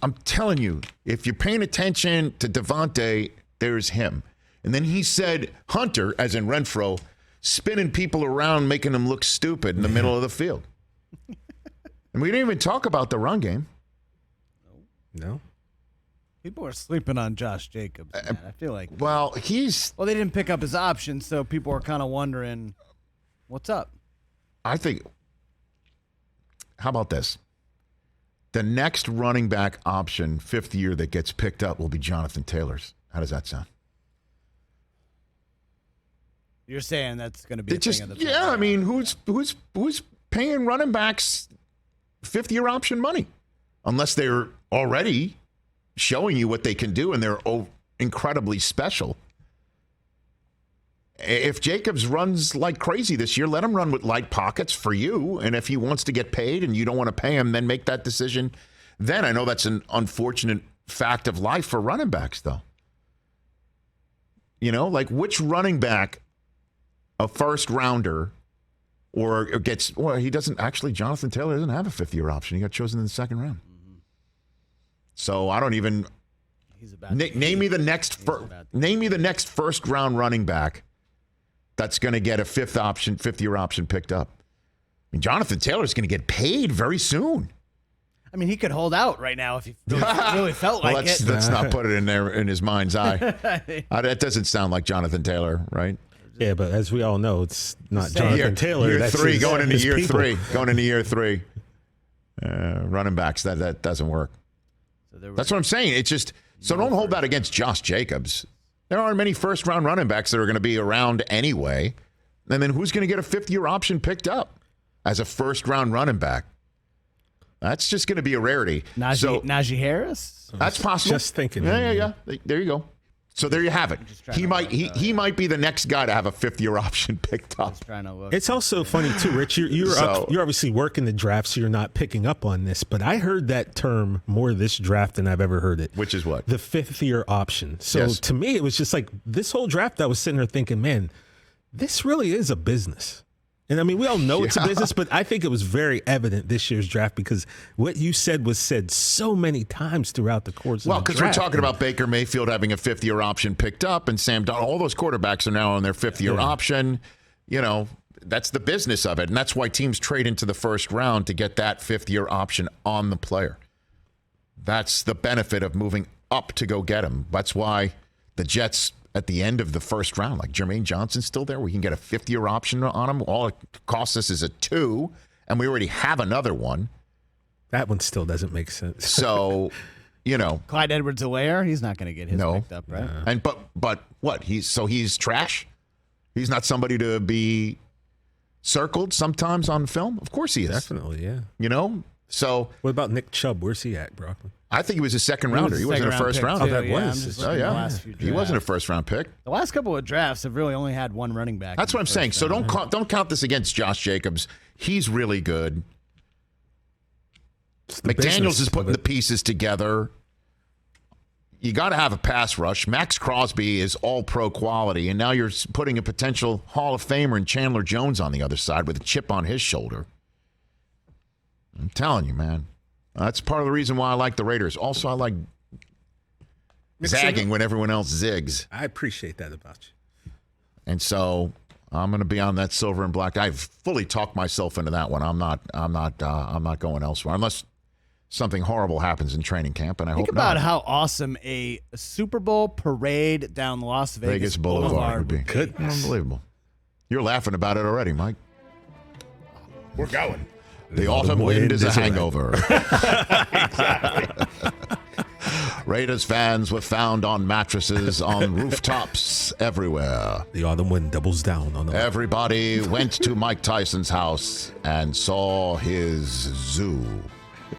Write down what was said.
I'm telling you, if you're paying attention to Devontae, there's him. And then he said Hunter, as in Renfro, spinning people around, making them look stupid in the middle of the field. And we didn't even talk about the run game. No. People are sleeping on Josh Jacobs, man. I feel like. Well, they didn't pick up his option, so people are kind of wondering, what's up? I think, how about this? The next running back option, 5th year, that gets picked up will be Jonathan Taylor's. How does that sound? You're saying that's going to be thing of the yeah, I mean, who's paying running backs 5th year option money? Unless they're already showing you what they can do and they're incredibly special. If Jacobs runs like crazy this year, let him run with light pockets for you. And if he wants to get paid and you don't want to pay him, then make that decision. Then I know that's an unfortunate fact of life for running backs, though. You know, like which running back, a first rounder, or gets, well, he doesn't actually, Jonathan Taylor doesn't have a 5th year option. He got chosen in the 2nd round. Mm-hmm. So I don't even, name me the next first round running back that's going to get a 5th year option picked up. I mean, Jonathan Taylor's going to get paid very soon. I mean, he could hold out right now if he really felt like it. Let's not put it in there in his mind's eye. That doesn't sound like Jonathan Taylor, right? Yeah, but as we all know, it's not Jonathan Taylor. Year that's three, his, going into his year people. three. Going into year 3. Running backs, that doesn't work. That's what I'm saying. It's just, so don't hold that against Josh Jacobs. There aren't many first-round running backs that are going to be around anyway. And then who's going to get a 5th year option picked up as a first-round running back? That's just going to be a rarity. Najee Harris? That's possible. Just thinking. Yeah. There you go. So there you have it. He might be the next guy to have a 5th year option picked up. It's also funny too, Rich. You're obviously working the draft, so you're not picking up on this. But I heard that term more this draft than I've ever heard it. Which is what? The 5th year option. So to me, it was just like this whole draft. I was sitting there thinking, man, this really is a business. And I mean, we all know it's a business, but I think it was very evident this year's draft because what you said was said so many times throughout the course of the draft. Well, because we're talking about Baker Mayfield having a 5th year option picked up and Sam Darnold. All those quarterbacks are now on their 5th year option. You know, that's the business of it. And that's why teams trade into the first round to get that 5th year option on the player. That's the benefit of moving up to go get him. That's why the Jets at the end of the first round, like Jermaine Johnson's still there. We can get a 5th year option on him. All it costs us is a 2, and we already have another one. That one still doesn't make sense. So, you know, Clyde Edwards-Helaire, he's not going to get his picked up, right? And but what? He's trash. He's not somebody to be circled sometimes on film. Of course he is. Definitely, yeah. You know. So what about Nick Chubb? Where's he at, Brockman? I think he was a 2nd rounder. He wasn't a first rounder. Oh, that was. He wasn't a first round pick. The last couple of drafts have really only had one running back. That's what I'm saying. So don't count this against Josh Jacobs. He's really good. McDaniels is putting the pieces together. You got to have a pass rush. Max Crosby is all pro quality, and now you're putting a potential Hall of Famer in Chandler Jones on the other side with a chip on his shoulder. I'm telling you, man. That's part of the reason why I like the Raiders. Also, I like zagging when everyone else zigs. I appreciate that about you. And so I'm going to be on that silver and black. I've fully talked myself into that one. I'm not going elsewhere unless something horrible happens in training camp, and I hope not. Think about how awesome a Super Bowl parade down Las Vegas Boulevard would be. Unbelievable. You're laughing about it already, Mike. We're going. The autumn wind is a hangover. Exactly. Raiders fans were found on mattresses on rooftops everywhere. The autumn wind doubles down on them. Everybody went to Mike Tyson's house and saw his zoo.